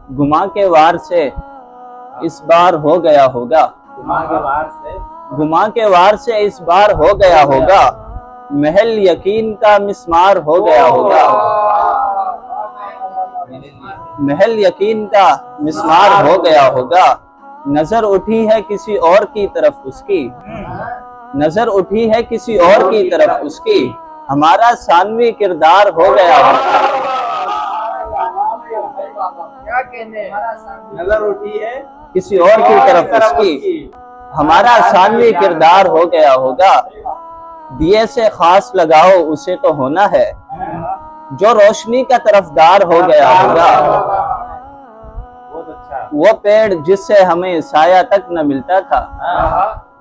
गुमा के वार से इस बार हो गया होगा, गुमा के वार से इस बार हो गया होगा, महल यकीन का मिस्मार हो गया होगा, महल यकीन का मिस्मार हो गया होगा। नजर उठी है किसी और की तरफ उसकी, नजर उठी है किसी और की तरफ उसकी, हमारा सानवी किरदार हो गया होगा। क्या कहने, नजर उठी है किसी और की तरफ उसकी, हमारा सानवी किरदार हो गया होगा। दिए से खास लगाओ उसे तो होना है, जो रोशनी का तरफदार हो गया होगा। वो पेड़ जिससे हमें साया तक न मिलता था,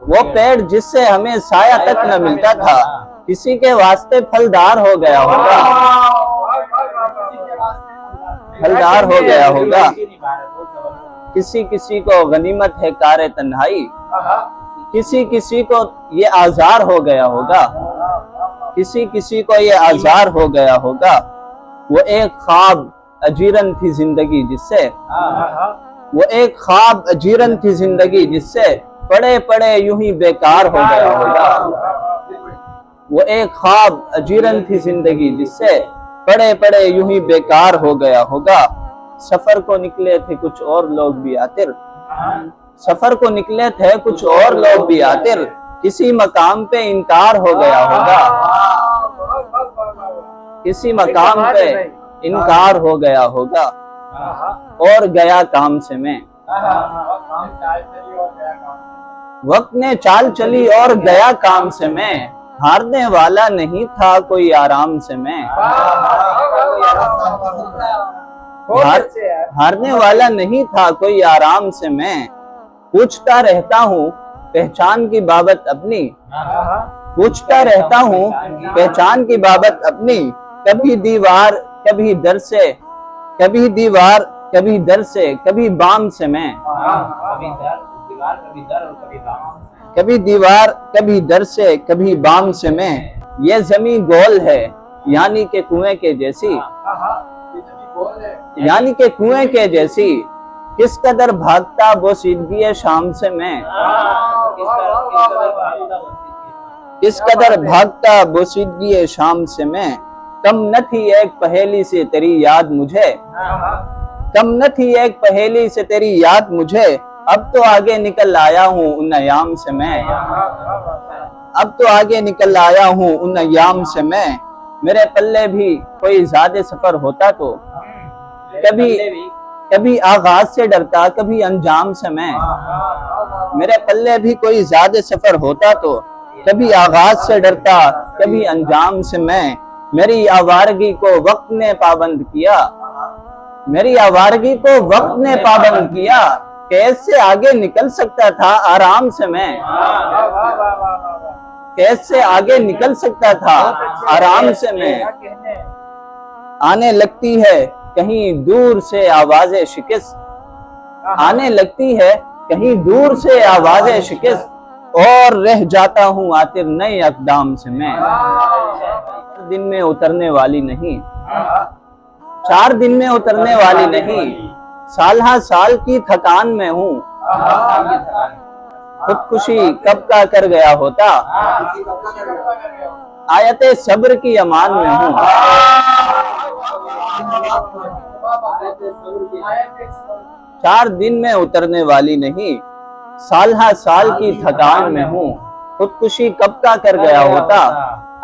वो पेड़ जिससे हमें साया तक न मिलता था, किसी के वास्ते फलदार हो गया होगा, फलदार हो गया होगा। किसी किसी को गनीमत है कारे तन्हाई, किसी किसी को ये आजार हो गया होगा, किसी किसी को ये आजार हो गया होगा। वो एक ख्वाब अजीरन थी जिंदगी जिससे, वो एक ख्वाब अजीरन थी जिंदगी जिससे, पड़े पड़े यूं ही बेकार हो गया होगा। वो एक ख्वाब अजीरन थी जिंदगी जिससे, पड़े पड़े यूं ही बेकार हो गया होगा। सफर को निकले थे कुछ और लोग भी आतिर, सफर को निकले थे कुछ और लोग भी आतिर, किसी मकाम पे इनकार हो गया होगा, किसी मकाम पे इनकार हो गया होगा। और गया काम से मैं, वक्त ने चाल चली और गया काम से मैं, हारने वाला नहीं था कोई आराम से मैं, हारने वाला नहीं था कोई आराम से मैं। पूछता रहता हूँ पहचान की बाबत अपनी, पूछता रहता हूँ पहचान की बाबत अपनी, कभी दीवार कभी दर से, कभी दीवार कभी दर से, कभी बाम से मैं, कभी दीवार कभी दर से, कभी बाम से मैं। ये जमी गोल है यानी के कुएं के जैसी, यानी के कुएं के जैसी, किस कदर भागता बोसीदगी शाम से मैं, किस कदर भागता बोसीदगी शाम से मैं। कम न थी एक पहेली से तेरी याद मुझे, कम न थी एक पहेली से तेरी याद मुझे, अब तो आगे निकल आया हूँ उन अयाम से मैं, अब तो आगे निकल आया हूँ उन अयाम से मैं। मेरे पल्ले भी कोई ज्यादा सफर होता तो, कभी कभी आगाज से डरता कभी अंजाम से मैं, मेरे पल्ले भी कोई ज्यादा सफर होता तो, कभी आगाज से डरता कभी अंजाम से मैं। मेरी आवारगी को वक्त ने पाबंद किया, मेरी आवारगी को वक्त ने पाबंद किया, कैसे आगे निकल सकता था आराम से मैं, कैसे आगे निकल सकता था आराम से मैं। आने लगती है कहीं दूर से आवाज़े शिकस्त, आने लगती है कहीं दूर से आवाज़े शिकस्त, और रह जाता हूँ आतिर नए अक़दाम से मैं। दिन में उतरने वाली नहीं, 4 दिन में उतरने वाली नहीं, साल हा साल की थकान में हूँ, खुदकुशी कब का कर गया होता, आयते सब्र की अमान में हूँ। 4 दिन में उतरने वाली नहीं, साल हा साल की थकान में हूँ, खुदकुशी कब का कर गया होता,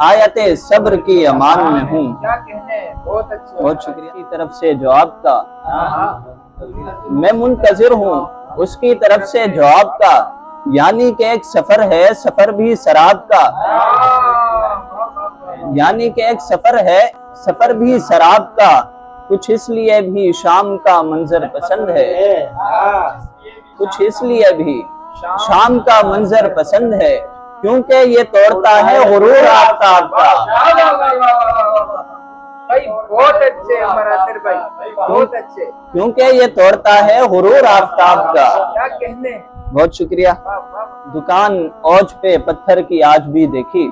आयते सब्र की अमान में हूँ। क्या कहने, बहुत अच्छा, बहुत शुक्रिया की तरफ से जवाब का, मैं मुंतजिर हूँ उसकी तरफ से जवाब का, यानी कि एक सफर है सफर भी शराब का, यानी कि एक सफर है सफर भी शराब का, कुछ इसलिए भी शाम का मंजर पसंद है, कुछ इसलिए भी शाम का मंजर पसंद है, क्योंकि ये तोड़ता है गुरूर आफ्ताब का। भाई बहुत अच्छे अमरातिर भाई, बहुत अच्छे, क्योंकि ये तोड़ता है गुरूर आफ्ताब का। क्या कहने, बहुत शुक्रिया। दुकान औज पे पत्थर की आज भी देखी,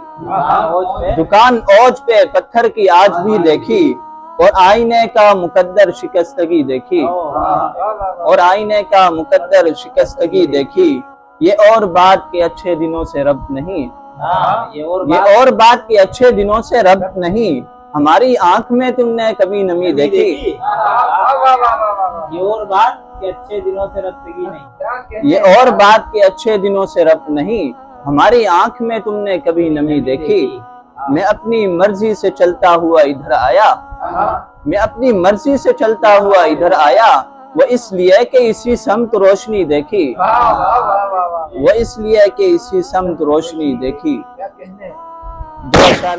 दुकान औज पे पत्थर की आज भी देखी, और आईने का मुकद्दर शिकस्तगी देखी, और आईने का मुकद्दर शिकस्तगी देखी। ये और बात के अच्छे दिनों से रब नहीं, ये और बात के अच्छे दिनों से रब नहीं। हमारी आंख में तुमने कभी नमी देखी, ये और बात के अच्छे दिनों से रब्तगी नहीं, ये और बात के अच्छे दिनों से रब नहीं। हमारी आंख में तुमने कभी नमी देखी। मैं अपनी मर्जी से चलता हुआ इधर आया, मैं अपनी मर्जी से चलता हुआ इधर आया। वो इसलिए कि इसी समत रोशनी देखी, वो इसलिए कि इसी समत रोशनी देखी। क्या कहने दो अशार